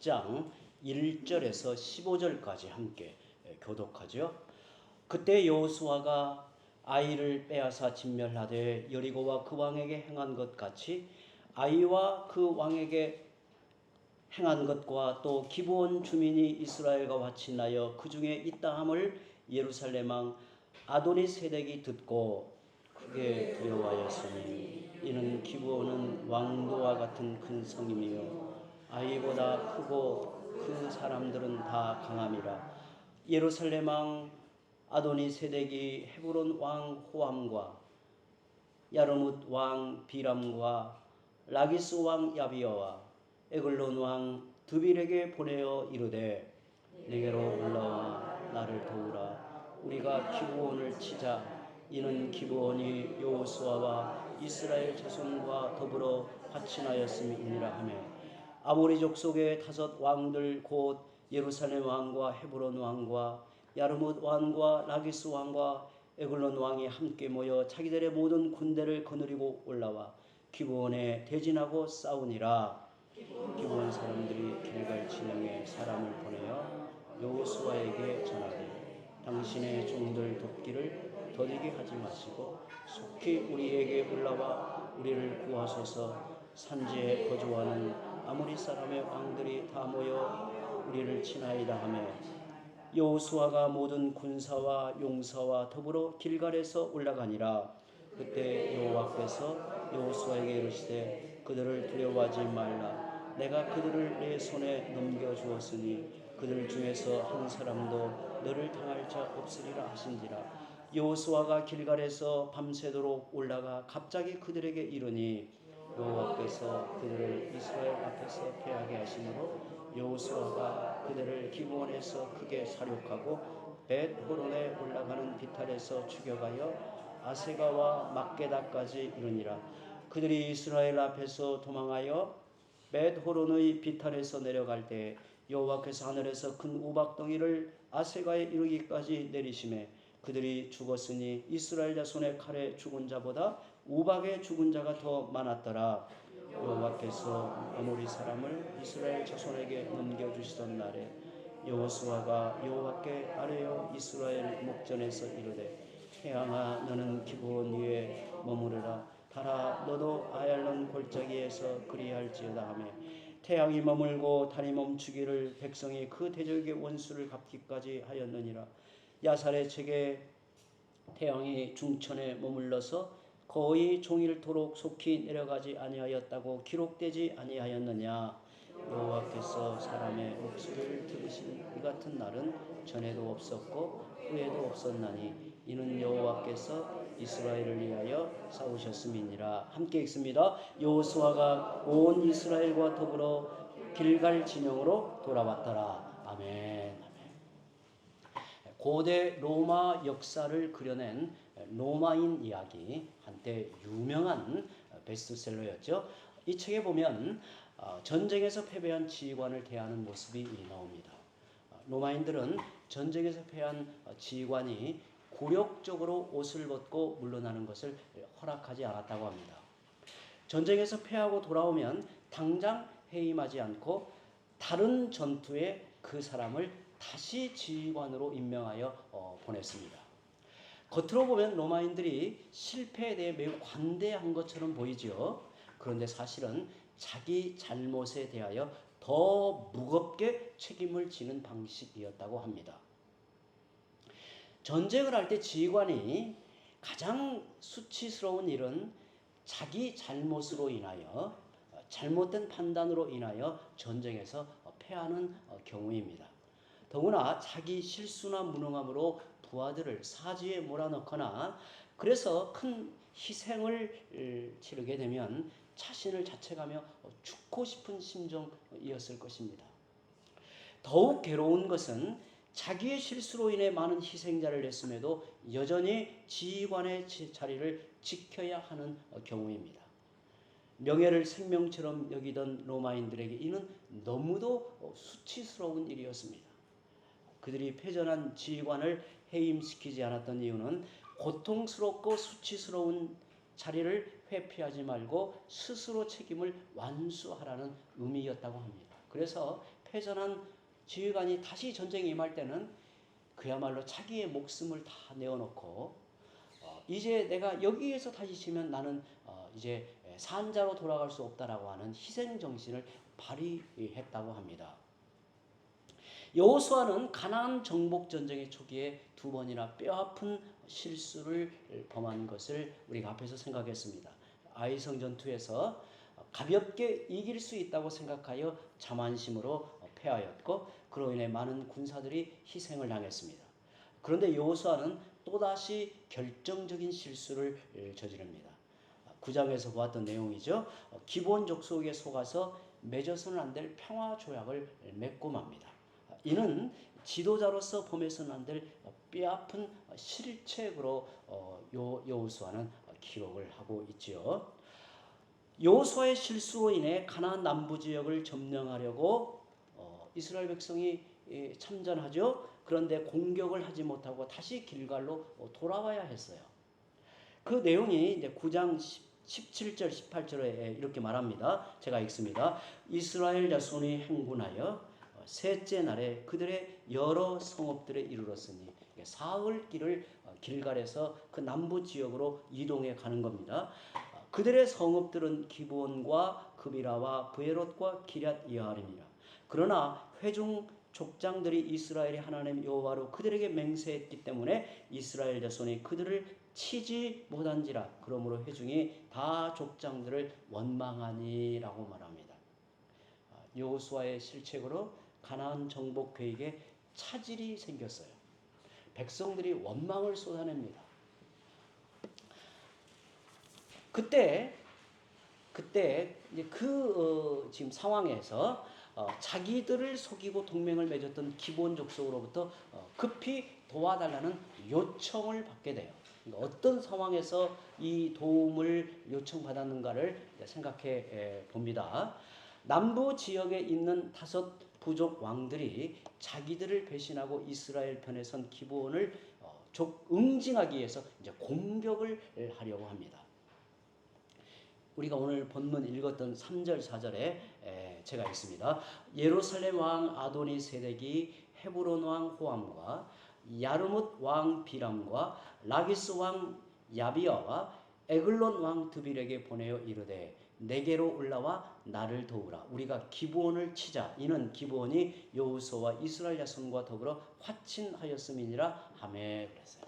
10장 1절에서 15절까지 함께 교독하죠. 그때 여호수아가 아이를 빼앗아 진멸하되 여리고와 그 왕에게 행한 것 같이 아이와 그 왕에게 행한 것과 또 기브온 주민이 이스라엘과 화친하여 그 중에 있다함을 예루살렘 왕 아도니세덱이 듣고 크게 두려워하였으니 이는 기브온은 왕도와 같은 큰 성임이요 아이보다 크고 그 사람들은 다 강함이라. 예루살렘 왕 아도니세덱이 헤브론 왕 호암과 야르뭇 왕 비람과 라기스 왕 야비어와 에글론 왕 드빌에게 보내어 이르되 내게로 올라와 나를 도우라. 우리가 기브온을 치자. 이는 기브온이 여호수아와 이스라엘 자손과 더불어 화친하였음이니라 하며 아모리족 속의 5 왕들 곧 예루살렘 왕과 헤브론 왕과 야르뭇 왕과 라기스 왕과 에글론 왕이 함께 모여 자기들의 모든 군대를 거느리고 올라와 기브온에 대진하고 싸우니라. 기브온 사람들이 길갈 진영에 사람을 보내어 여호수아에게 전하되 당신의 종들 돕기를 더디게 하지 마시고 속히 우리에게 올라와 우리를 구하소서. 산지에 거주하는 아모리 사람의 왕들이 다 모여 우리를 치나이다 하며 여호수아가 모든 군사와 용사와 더불어 길갈에서 올라가니라. 그때 여호와께서 여호수아에게 이르시되 그들을 두려워하지 말라. 내가 그들을 내 손에 넘겨주었으니 그들 중에서 한 사람도 너를 당할 자 없으리라 하신지라. 여호수아가 길갈에서 밤새도록 올라가 갑자기 그들에게 이르니 여호와께서 그들을 이스라엘 앞에서 패하게 하시므로 여호수아가 그들을 기브온에서 크게 사륙하고 벳호론에 올라가는 비탈에서 추격하여 아세가와 막게다까지 이르니라. 그들이 이스라엘 앞에서 도망하여 벳호론의 비탈에서 내려갈 때 여호와께서 하늘에서 큰 우박덩이를 아세가에 이르기까지 내리시매 그들이 죽었으니 이스라엘 자손의 칼에 죽은 자보다 우박에 죽은 자가 더 많았더라. 여호와께서 아모리 사람을 이스라엘 자손에게 넘겨주시던 날에 여호수아가 여호와께 아뢰어 이스라엘 목전에서 이르되 태양아 너는 기브온 위에 머무르라. 달아 너도 아얄론 골짜기에서 그리할지어다 하며 태양이 머물고 달이 멈추기를 백성이 그 대적의 원수를 갚기까지 하였느니라. 야살의 책에 태양이 중천에 머물러서 거의 종일토록 속히 내려가지 아니하였다고 기록되지 아니하였느냐. 여호와께서 사람의 목소리를 들으신 이 같은 날은 전에도 없었고 후에도 없었나니 이는 여호와께서 이스라엘을 위하여 싸우셨음이니라. 함께 읽습니다. 여호수아가 온 이스라엘과 더불어 길갈 진영으로 돌아왔더라. 아멘. 고대 로마 역사를 그려낸 로마인 이야기, 한때 유명한 베스트셀러였죠. 이 책에 보면 전쟁에서 패배한 지휘관을 대하는 모습이 나옵니다. 로마인들은 전쟁에서 패한 지휘관이 굴욕적으로 옷을 벗고 물러나는 것을 허락하지 않았다고 합니다. 전쟁에서 패하고 돌아오면 당장 해임하지 않고 다른 전투에 그 사람을 다시 지휘관으로 임명하여 보냈습니다. 겉으로 보면 로마인들이 실패에 대해 매우 관대한 것처럼 보이죠. 그런데 사실은 자기 잘못에 대하여 더 무겁게 책임을 지는 방식이었다고 합니다. 전쟁을 할 때 지휘관이 가장 수치스러운 일은 자기 잘못으로 인하여 잘못된 판단으로 인하여 전쟁에서 패하는 경우입니다. 더구나 자기 실수나 무능함으로 부하들을 사지에 몰아넣거나 그래서 큰 희생을 치르게 되면 자신을 자책하며 죽고 싶은 심정이었을 것입니다. 더욱 괴로운 것은 자기의 실수로 인해 많은 희생자를 냈음에도 여전히 지휘관의 자리를 지켜야 하는 경우입니다. 명예를 생명처럼 여기던 로마인들에게 이는 너무도 수치스러운 일이었습니다. 그들이 패전한 지휘관을 해임시키지 않았던 이유는 고통스럽고 수치스러운 자리를 회피하지 말고 스스로 책임을 완수하라는 의미였다고 합니다. 그래서 패전한 지휘관이 다시 전쟁에 임할 때는 그야말로 자기의 목숨을 다 내어놓고 이제 내가 여기에서 다시 지면 나는 이제 산자로 돌아갈 수 없다라고 하는 희생 정신을 발휘했다고 합니다. 여호수아는 가나안 정복 전쟁의 초기에 두 번이나 뼈아픈 실수를 범한 것을 우리가 앞에서 생각했습니다. 아이성 전투에서 가볍게 이길 수 있다고 생각하여 자만심으로 패하였고 그로 인해 많은 군사들이 희생을 당했습니다. 그런데 여호수아는 또다시 결정적인 실수를 저지릅니다. 9장에서 보았던 내용이죠. 기브온 족속에 속아서 맺어서는 안 될 평화 조약을 맺고 맙니다. 이는 지도자로서 범해서는 안 될 뼈아픈 실책으로 여호수아는 기록을 하고 있지요. 여호수아의 실수로 인해 가나안 남부 지역을 점령하려고 이스라엘 백성이 참전하죠. 그런데 공격을 하지 못하고 다시 길갈로 돌아와야 했어요. 그 내용이 이제 9장 17절 18절에 이렇게 말합니다. 제가 읽습니다. 이스라엘 자손이 행군하여 셋째 날에 그들의 여러 성읍들에 이르렀으니 사흘길을 길갈에서 그 남부 지역으로 이동해 가는 겁니다. 그들의 성읍들은 기브온과 그비라와 브에롯과 기럇 여아림이라. 그러나 회중 족장들이 이스라엘의 하나님 여호와로 그들에게 맹세했기 때문에 이스라엘 자손이 그들을 치지 못한지라. 그러므로 회중이 다 족장들을 원망하니라고 말합니다. 여호수아의 실책으로 가나안 정복 계획에 차질이 생겼어요. 백성들이 원망을 쏟아냅니다. 그때 이제 지금 상황에서 자기들을 속이고 동맹을 맺었던 기브온 족속으로부터 급히 도와달라는 요청을 받게 돼요. 그러니까 어떤 상황에서 이 도움을 요청받았는가를 생각해 봅니다. 남부 지역에 있는 5 부족 왕들이 자기들을 배신하고 이스라엘 편에 선 기브온을 응징하기 위해서 이제 공격을 하려고 합니다. 우리가 오늘 본문 읽었던 3절 4절에 제가 읽습니다. 예루살렘 왕 아도니 세덱이 헤브론 왕 호암과 야르뭇 왕 비람과 라기스 왕 야비아와 에글론 왕 드빌에게 보내어 이르되 내게로 올라와 나를 도우라. 우리가 기브온을 치자. 이는 기브온이 여호수아와 이스라엘 자손과 더불어 화친하였음이니라 하매 그랬어요.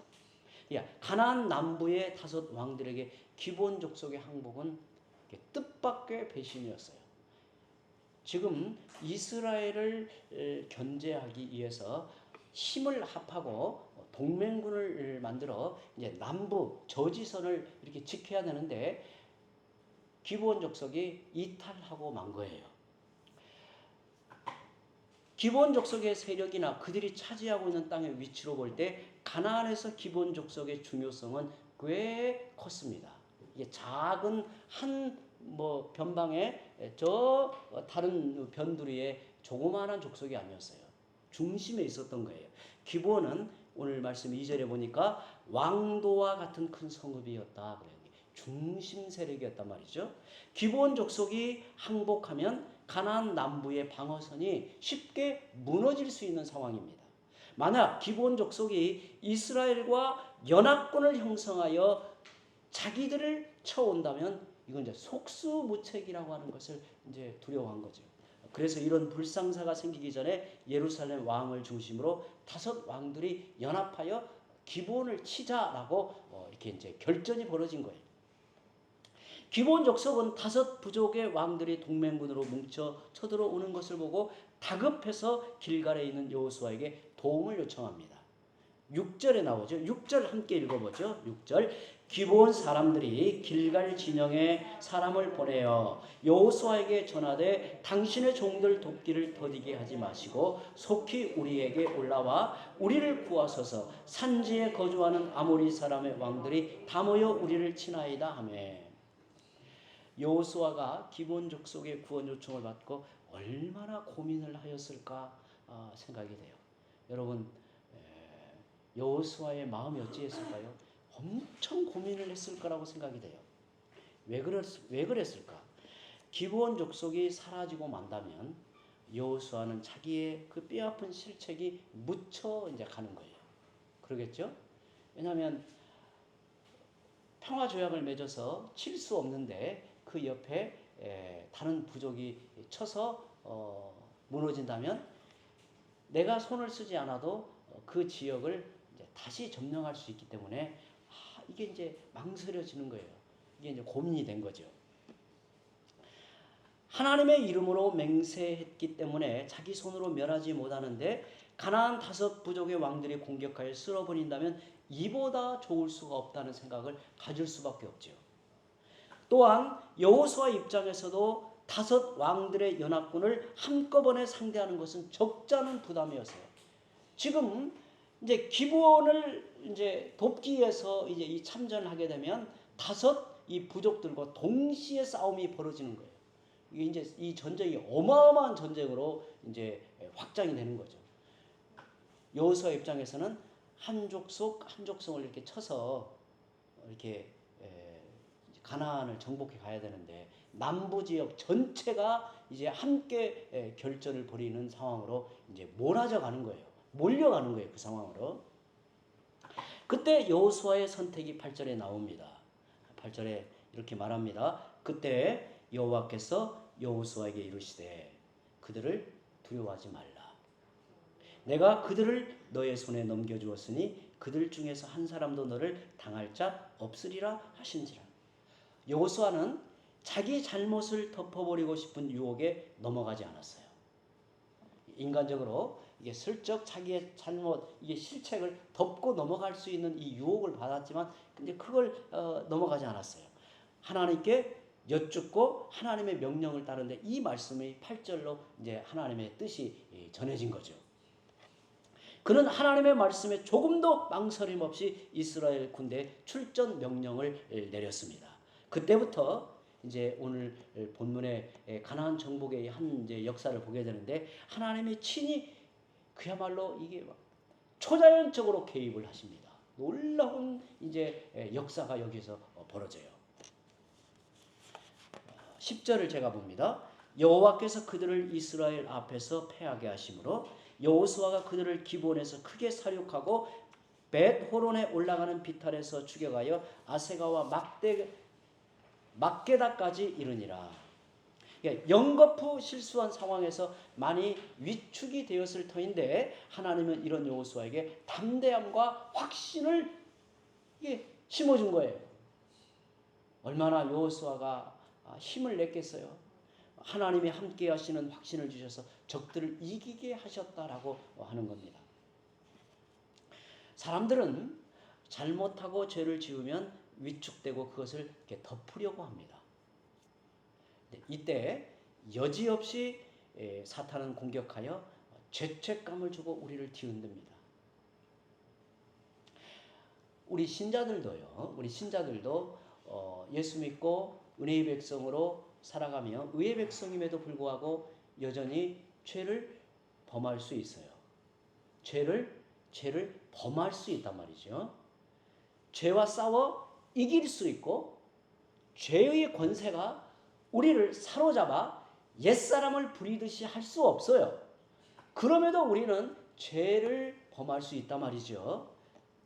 가나안 남부의 5 왕들에게 기브온 족속의 항복은 뜻밖의 배신이었어요. 지금 이스라엘을 견제하기 위해서 힘을 합하고 동맹군을 만들어 이제 남부 저지선을 이렇게 지켜야 되는데 기브온 족속이 이탈하고 만 거예요. 기브온 족속의 세력이나 그들이 차지하고 있는 땅의 위치로 볼 때 가나안에서 기브온 족속의 중요성은 꽤 컸습니다. 이게 작은 한 변방에 저 다른 변두리에 조그마한 족속이 아니었어요. 중심에 있었던 거예요. 기브온은 오늘 말씀 2절에 보니까 왕도와 같은 큰 성읍이었다 그래요. 중심 세력이었단 말이죠. 기브온 족속이 항복하면 가나안 남부의 방어선이 쉽게 무너질 수 있는 상황입니다. 만약 기브온 족속이 이스라엘과 연합군을 형성하여 자기들을 쳐온다면 이건 이제 속수무책이라고 하는 것을 이제 두려워한 거죠. 그래서 이런 불상사가 생기기 전에 예루살렘 왕을 중심으로 5 왕들이 연합하여 기브온을 치자라고 이렇게 이제 결전이 벌어진 거예요. 기브온 족속은 5 부족의 왕들이 동맹군으로 뭉쳐 쳐들어오는 것을 보고 다급해서 길갈에 있는 여호수아에게 도움을 요청합니다. 6절에 나오죠. 6절 함께 읽어보죠. 6절 기브온 사람들이 길갈 진영에 사람을 보내어 여호수아에게 전하되 당신의 종들 돕기를 더디게 하지 마시고 속히 우리에게 올라와 우리를 구하소서. 산지에 거주하는 아모리 사람의 왕들이 다 모여 우리를 치나이다 하매. 여호수아가 기브온 족속의 구원 요청을 받고 얼마나 고민을 하였을까 생각이 돼요. 여러분 여호수아의 마음이 어찌했을까요? 엄청 고민을 했을 거라고 생각이 돼요. 왜 그랬을까? 기브온 족속이 사라지고 만다면 여호수아는 자기의 그 뼈아픈 실책이 묻혀 이제 가는 거예요. 그러겠죠? 왜냐하면 평화 조약을 맺어서 칠 수 없는데 그 옆에 다른 부족이 쳐서 무너진다면 내가 손을 쓰지 않아도 그 지역을 이제 다시 점령할 수 있기 때문에 이게 이제 망설여지는 거예요. 이게 이제 고민이 된 거죠. 하나님의 이름으로 맹세했기 때문에 자기 손으로 멸하지 못하는데 가나안 5 부족의 왕들이 공격하여 쓸어버린다면 이보다 좋을 수가 없다는 생각을 가질 수밖에 없죠. 또한 여호수아 입장에서도 5 왕들의 연합군을 한꺼번에 상대하는 것은 적잖은 부담이었어요. 지금 이제 기브온을 이제 돕기 위해서 이제 이 참전을 하게 되면 5 이 부족들과 동시에 싸움이 벌어지는 거예요. 이게 이제 이 전쟁이 어마어마한 전쟁으로 이제 확장이 되는 거죠. 여호수아 입장에서는 한 족속 한 족속을 이렇게 쳐서 이렇게 가나안을 정복해 가야 되는데 남부 지역 전체가 이제 함께 결전을 벌이는 상황으로 이제 몰아져 가는 거예요. 몰려가는 거예요. 그 상황으로. 그때 여호수아의 선택이 8절에 나옵니다. 8절에 이렇게 말합니다. 그때 여호와께서 여호수아에게 이르시되 그들을 두려워하지 말라. 내가 그들을 너의 손에 넘겨주었으니 그들 중에서 한 사람도 너를 당할 자 없으리라 하신지라. 여호수아는 자기 잘못을 덮어버리고 싶은 유혹에 넘어가지 않았어요. 인간적으로 이게 슬쩍 자기의 잘못, 이게 실책을 덮고 넘어갈 수 있는 이 유혹을 받았지만 근데 그걸 넘어가지 않았어요. 하나님께 여쭙고 하나님의 명령을 따르는데 이 말씀이 8절로 이제 하나님의 뜻이 전해진 거죠. 그는 하나님의 말씀에 조금도 망설임 없이 이스라엘 군대에 출전 명령을 내렸습니다. 그때부터 이제 오늘 본문의 가나안 정복의 한 이제 역사를 보게 되는데 하나님이 친히 그야말로 이게 초자연적으로 개입을 하십니다. 놀라운 이제 역사가 여기서 벌어져요. 10절을 제가 봅니다. 여호와께서 그들을 이스라엘 앞에서 패하게 하심으로 여호수아가 그들을 기브온에서 크게 사륙하고 벳호론에 올라가는 비탈에서 추격하여 아세가와 막게다까지 이르니라. 영거푸 실수한 상황에서 많이 위축이 되었을 터인데 하나님은 이런 여호수아에게 담대함과 확신을 심어준 거예요. 얼마나 여호수아가 힘을 냈겠어요. 하나님이 함께 하시는 확신을 주셔서 적들을 이기게 하셨다라고 하는 겁니다. 사람들은 잘못하고 죄를 지으면 위축되고 그것을 이렇게 덮으려고 합니다. 이때 여지없이 사탄은 공격하여 죄책감을 주고 우리를 뒤흔듭니다. 우리 신자들도 예수 믿고 은혜의 백성으로 살아가며 의의 백성임에도 불구하고 여전히 죄를 범할 수 있어요. 죄를 범할 수 있단 말이죠. 죄와 싸워 이길 수 있고 죄의 권세가 우리를 사로잡아 옛사람을 부리듯이 할 수 없어요. 그럼에도 우리는 죄를 범할 수 있단 말이죠.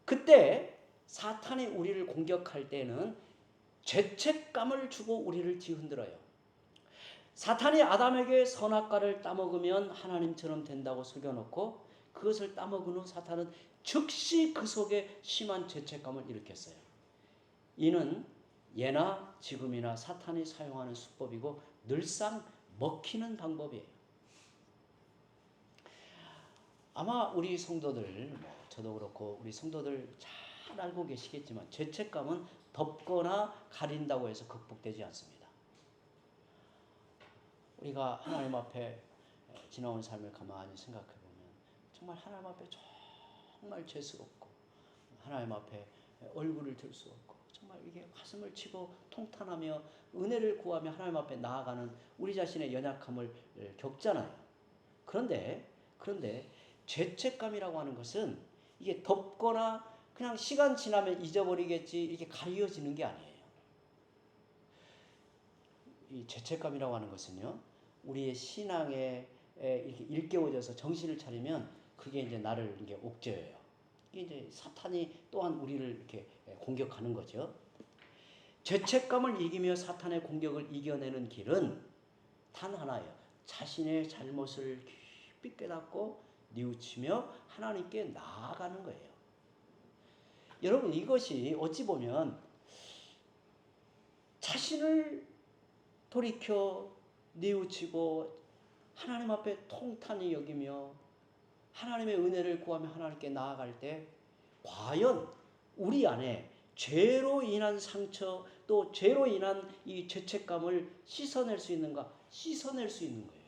그때 사탄이 우리를 공격할 때는 죄책감을 주고 우리를 뒤흔들어요. 사탄이 아담에게 선악과를 따먹으면 하나님처럼 된다고 속여놓고 그것을 따먹은 후 사탄은 즉시 그 속에 심한 죄책감을 일으켰어요. 이는 예나 지금이나 사탄이 사용하는 수법이고 늘상 먹히는 방법이에요. 아마 우리 성도들, 저도 그렇고 우리 성도들 잘 알고 계시겠지만 죄책감은 덮거나 가린다고 해서 극복되지 않습니다. 우리가 하나님 앞에 지나온 삶을 가만히 생각해 보면 정말 하나님 앞에 정말 죄스럽고 하나님 앞에 얼굴을 들 수 없고 정말 이게 가슴을 치고 통탄하며 은혜를 구하며 하나님 앞에 나아가는 우리 자신의 연약함을 겪잖아요. 그런데 죄책감이라고 하는 것은 이게 덮거나 그냥 시간 지나면 잊어버리겠지 이렇게 가려지는 게 아니에요. 이 죄책감이라고 하는 것은요, 우리의 신앙의 이렇게 일깨워져서 정신을 차리면 그게 이제 나를 이게 옥죄어요. 이게 이제 사탄이 또한 우리를 이렇게 공격하는 거죠. 죄책감을 이기며 사탄의 공격을 이겨내는 길은 단 하나예요. 자신의 잘못을 깊이 깨닫고 뉘우치며 하나님께 나아가는 거예요. 여러분, 이것이 어찌 보면 자신을 돌이켜 뉘우치고 하나님 앞에 통탄히 여기며 하나님의 은혜를 구하며 하나님께 나아갈 때 과연 우리 안에 죄로 인한 상처 또 죄로 인한 이 죄책감을 씻어낼 수 있는가? 씻어낼 수 있는 거예요.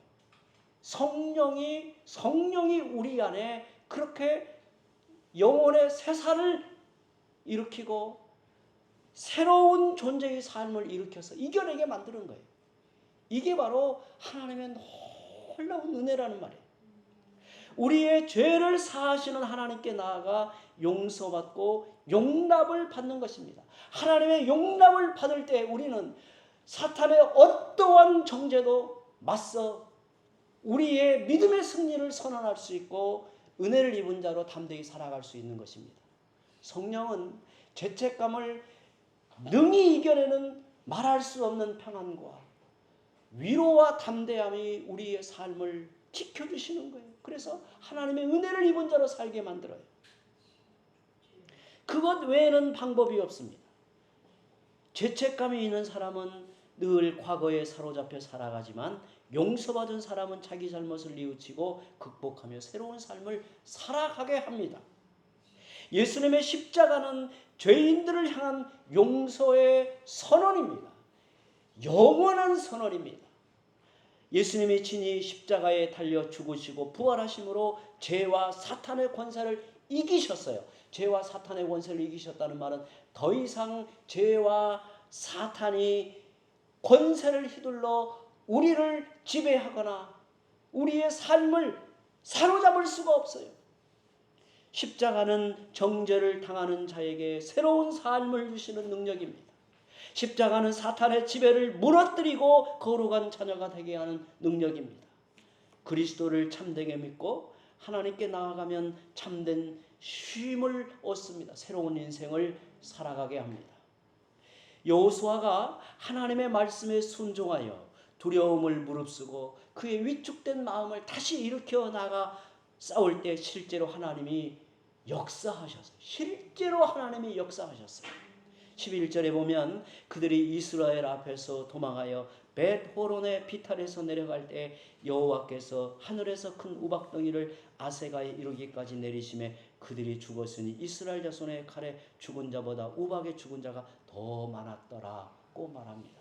성령이 우리 안에 그렇게 영혼의 새살을 일으키고 새로운 존재의 삶을 일으켜서 이겨내게 만드는 거예요. 이게 바로 하나님의 놀라운 은혜라는 말이에요. 우리의 죄를 사하시는 하나님께 나아가 용서받고 용납을 받는 것입니다. 하나님의 용납을 받을 때 우리는 사탄의 어떠한 정죄도 맞서 우리의 믿음의 승리를 선언할 수 있고 은혜를 입은 자로 담대히 살아갈 수 있는 것입니다. 성령은 죄책감을 능히 이겨내는 말할 수 없는 평안과 위로와 담대함이 우리의 삶을 지켜주시는 거예요. 그래서 하나님의 은혜를 입은 자로 살게 만들어요. 그것 외에는 방법이 없습니다. 죄책감이 있는 사람은 늘 과거에 사로잡혀 살아가지만 용서받은 사람은 자기 잘못을 뉘우치고 극복하며 새로운 삶을 살아가게 합니다. 예수님의 십자가는 죄인들을 향한 용서의 선언입니다. 영원한 선언입니다. 예수님이 친히 십자가에 달려 죽으시고 부활하심으로 죄와 사탄의 권세를 이기셨어요. 죄와 사탄의 권세를 이기셨다는 말은 더 이상 죄와 사탄이 권세를 휘둘러 우리를 지배하거나 우리의 삶을 사로잡을 수가 없어요. 십자가는 정죄를 당하는 자에게 새로운 삶을 주시는 능력입니다. 십자가는 사탄의 지배를 무너뜨리고 거룩한 자녀가 되게 하는 능력입니다. 그리스도를 참되게 믿고 하나님께 나아가면 참된 쉼을 얻습니다. 새로운 인생을 살아가게 합니다. 여호수아가 하나님의 말씀에 순종하여 두려움을 무릅쓰고 그의 위축된 마음을 다시 일으켜 나가 싸울 때 실제로 하나님이 역사하셨어요. 실제로 하나님이 역사하셨어요. 11절에 보면 그들이 이스라엘 앞에서 도망하여 벳호론의 비탈에서 내려갈 때 여호와께서 하늘에서 큰 우박덩이를 아세가에 이르기까지 내리심에 그들이 죽었으니 이스라엘 자손의 칼에 죽은 자보다 우박에 죽은 자가 더 많았더라고 말합니다.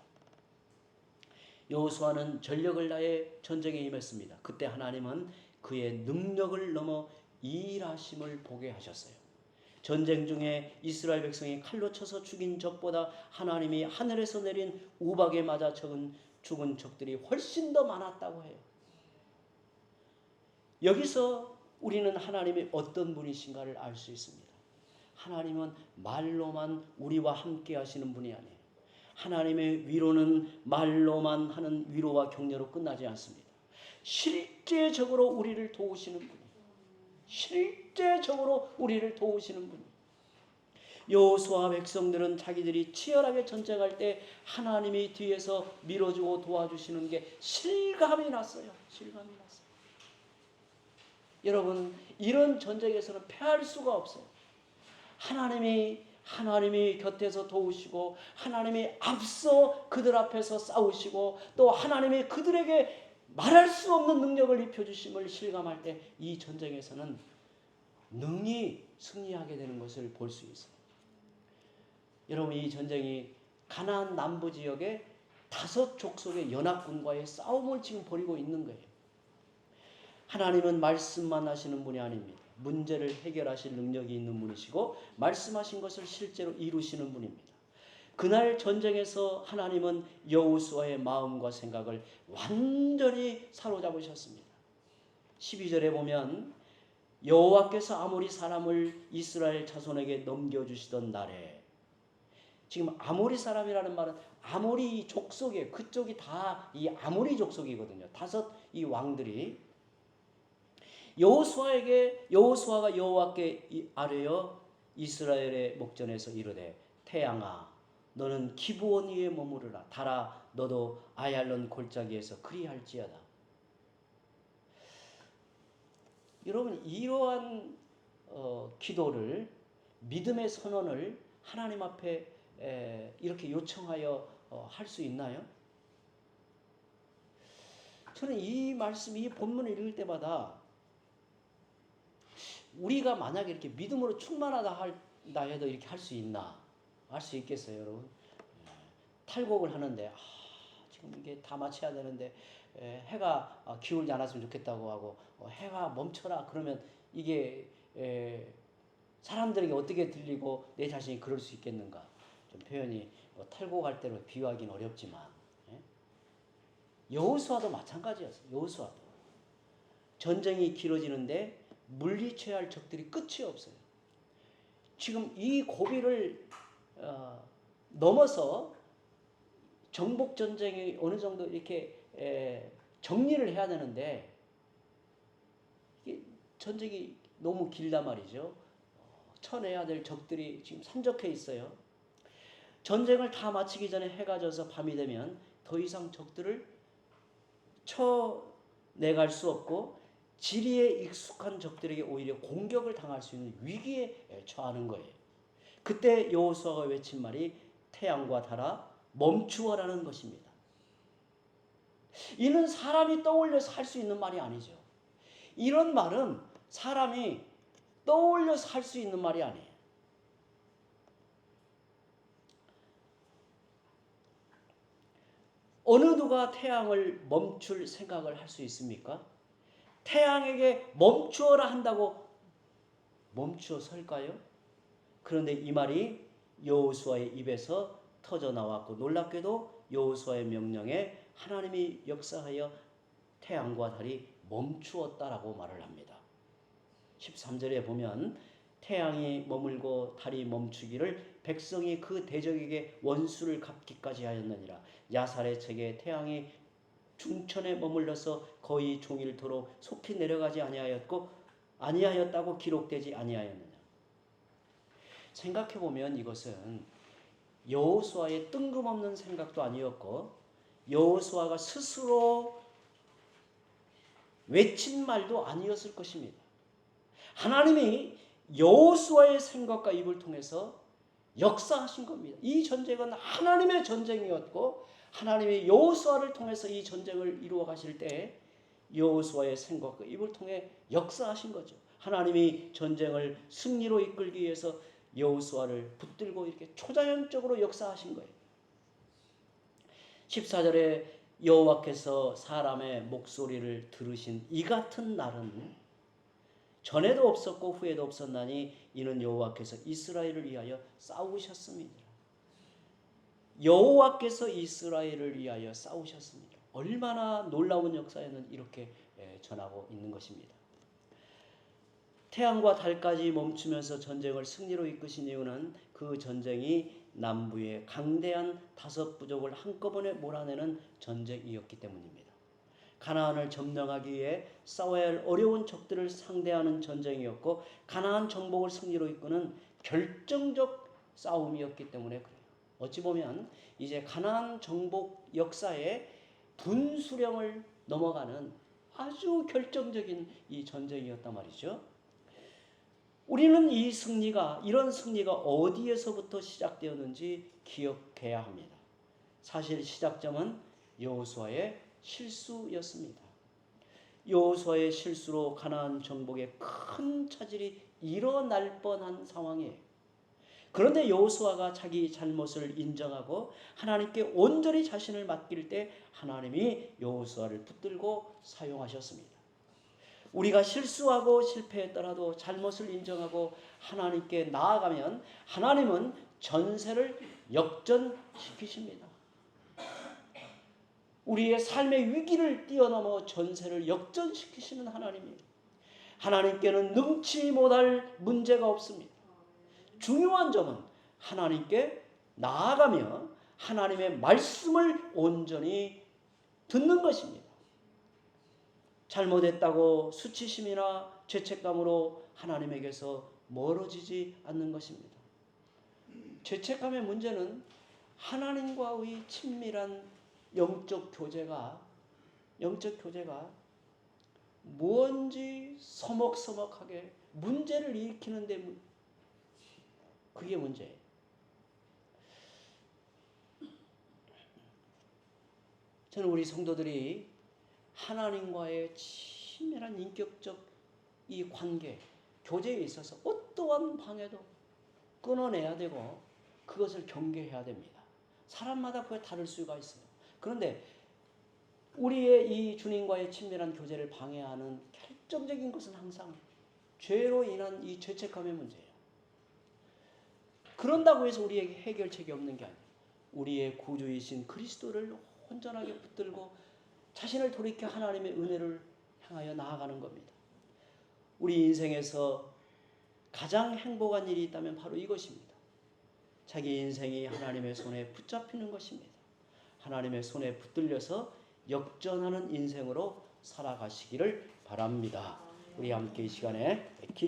여호수아는 전력을 다해 전쟁에 임했습니다. 그때 하나님은 그의 능력을 넘어 일하심을 보게 하셨어요. 전쟁 중에 이스라엘 백성이 칼로 쳐서 죽인 적보다 하나님이 하늘에서 내린 우박에 맞아 죽은 적들이 훨씬 더 많았다고 해요. 여기서 우리는 하나님이 어떤 분이신가를 알 수 있습니다. 하나님은 말로만 우리와 함께 하시는 분이 아니에요. 하나님의 위로는 말로만 하는 위로와 격려로 끝나지 않습니다. 실제적으로 우리를 도우시는 분이에요. 실제적으로 우리를 도우시는 분이에요. 여호수아 백성들은 자기들이 치열하게 전쟁할 때 하나님이 뒤에서 밀어주고 도와주시는 게 실감이 났어요. 실감이 났어요. 여러분, 이런 전쟁에서는 패할 수가 없어요. 하나님이 곁에서 도우시고 하나님이 앞서 그들 앞에서 싸우시고 또 하나님이 그들에게 말할 수 없는 능력을 입혀주심을 실감할 때 이 전쟁에서는 능히 승리하게 되는 것을 볼 수 있어요. 여러분, 이 전쟁이 가나안 남부 지역의 5 족속의 연합군과의 싸움을 지금 벌이고 있는 거예요. 하나님은 말씀만 하시는 분이 아닙니다. 문제를 해결하실 능력이 있는 분이시고 말씀하신 것을 실제로 이루시는 분입니다. 그날 전쟁에서 하나님은 여호수아의 마음과 생각을 완전히 사로잡으셨습니다. 12절에 보면 여호와께서 아모리 사람을 이스라엘 자손에게 넘겨주시던 날에, 지금 아모리 사람이라는 말은 아모리 족속이에요. 그쪽이 다 이 아모리 족속이거든요. 5 이 왕들이 여호수아가 여호와께 아뢰어 이스라엘의 목전에서 이르되 태양아 너는 기브온 위에 머무르라. 달아 너도 아얄론 골짜기에서 그리할지어다. 여러분 이러한 기도를 믿음의 선언을 하나님 앞에 이렇게 요청하여 할 수 있나요? 저는 이 말씀, 이 본문을 읽을 때마다 우리가 만약에 이렇게 믿음으로 충만하다 해도 이렇게 할 수 있나? 할 수 있겠어요, 여러분? 탈곡을 하는데 지금 이게 다 마쳐야 되는데 해가 기울지 않았으면 좋겠다고 하고 해가 멈춰라 그러면 이게 사람들에게 어떻게 들리고 내 자신이 그럴 수 있겠는가? 좀 표현이 탈곡할 때로 비유하기는 어렵지만 여호수아도 마찬가지였어요. 여호수아도 전쟁이 길어지는데 물리쳐야 할 적들이 끝이 없어요. 지금 이 고비를 넘어서 정복 전쟁이 어느 정도 이렇게 정리를 해야 되는데 이게 전쟁이 너무 길단 말이죠. 쳐내야 될 적들이 지금 산적해 있어요. 전쟁을 다 마치기 전에 해가 져서 밤이 되면 더 이상 적들을 쳐내갈 수 없고 지리에 익숙한 적들에게 오히려 공격을 당할 수 있는 위기에 처하는 거예요. 그때 여호수아가 외친 말이 태양과 달아 멈추어라는 것입니다. 이는 사람이 떠올려서 할 수 있는 말이 아니죠. 이런 말은 사람이 떠올려서 할 수 있는 말이 아니에요. 어느 누가 태양을 멈출 생각을 할 수 있습니까? 태양에게 멈추어라 한다고 멈추어 설까요? 그런데 이 말이 여호수아의 입에서 터져 나왔고 놀랍게도 여호수아의 명령에 하나님이 역사하여 태양과 달이 멈추었다라고 말을 합니다. 13절에 보면 태양이 머물고 달이 멈추기를 백성이 그 대적에게 원수를 갚기까지 하였느니라. 야살의 책에 태양이 중천에 머물러서 거의 종일토록 속히 내려가지 아니하였다고 기록되지 아니하였느냐. 생각해 보면 이것은 여호수아의 뜬금없는 생각도 아니었고 여호수아가 스스로 외친 말도 아니었을 것입니다. 하나님이 여호수아의 생각과 입을 통해서 역사하신 겁니다. 이 전쟁은 하나님의 전쟁이었고 하나님이 여호수아를 통해서 이 전쟁을 이루어 가실 때 여호수아의 생각과 입을 통해 역사하신 거죠. 하나님이 전쟁을 승리로 이끌기 위해서 여호수아를 붙들고 이렇게 초자연적으로 역사하신 거예요. 14절에 여호와께서 사람의 목소리를 들으신 이 같은 날은 전에도 없었고 후에도 없었나니 이는 여호와께서 이스라엘을 위하여 싸우셨습니다. 여호와께서 이스라엘을 위하여 싸우셨습니다. 얼마나 놀라운 역사에는 이렇게 전하고 있는 것입니다. 태양과 달까지 멈추면서 전쟁을 승리로 이끄신 이유는 그 전쟁이 남부의 강대한 5 부족을 한꺼번에 몰아내는 전쟁이었기 때문입니다. 가나안을 점령하기 위해 싸워야 할 어려운 적들을 상대하는 전쟁이었고 가나안 정복을 승리로 이끄는 결정적 싸움이었기 때문에 그래요. 어찌 보면 이제 가나안 정복 역사의 분수령을 넘어가는 아주 결정적인 이 전쟁이었단 말이죠. 우리는 이런 승리가 어디에서부터 시작되었는지 기억해야 합니다. 사실 시작점은 여호수아의 실수였습니다. 여호수아의 실수로 가나안 정복에 큰 차질이 일어날 뻔한 상황이에요. 그런데 여호수아가 자기 잘못을 인정하고 하나님께 온전히 자신을 맡길 때 하나님이 여호수아를 붙들고 사용하셨습니다. 우리가 실수하고 실패했더라도 잘못을 인정하고 하나님께 나아가면 하나님은 전세를 역전시키십니다. 우리의 삶의 위기를 뛰어넘어 전세를 역전시키시는 하나님입니다. 하나님께는 능치 못할 문제가 없습니다. 중요한 점은 하나님께 나아가며 하나님의 말씀을 온전히 듣는 것입니다. 잘못했다고 수치심이나 죄책감으로 하나님에게서 멀어지지 않는 것입니다. 죄책감의 문제는 하나님과의 친밀한 영적 교제가 무언지 서먹서먹하게 문제를 일으키는데 그게 문제예요. 저는 우리 성도들이 하나님과의 친밀한 인격적 이 관계, 교제에 있어서 어떠한 방해도 끊어내야 되고 그것을 경계해야 됩니다. 사람마다 그게 다를 수가 있어요. 그런데 우리의 이 주님과의 친밀한 교제를 방해하는 결정적인 것은 항상 죄로 인한 이 죄책감의 문제예요. 그런다고 해서 우리에게 해결책이 없는 게 아니에요. 우리의 구주이신 그리스도를 온전하게 붙들고 자신을 돌이켜 하나님의 은혜를 향하여 나아가는 겁니다. 우리 인생에서 가장 행복한 일이 있다면 바로 이것입니다. 자기 인생이 하나님의 손에 붙잡히는 것입니다. 하나님의 손에 붙들려서 역전하는 인생으로 살아가시기를 바랍니다. 우리 함께 이 시간에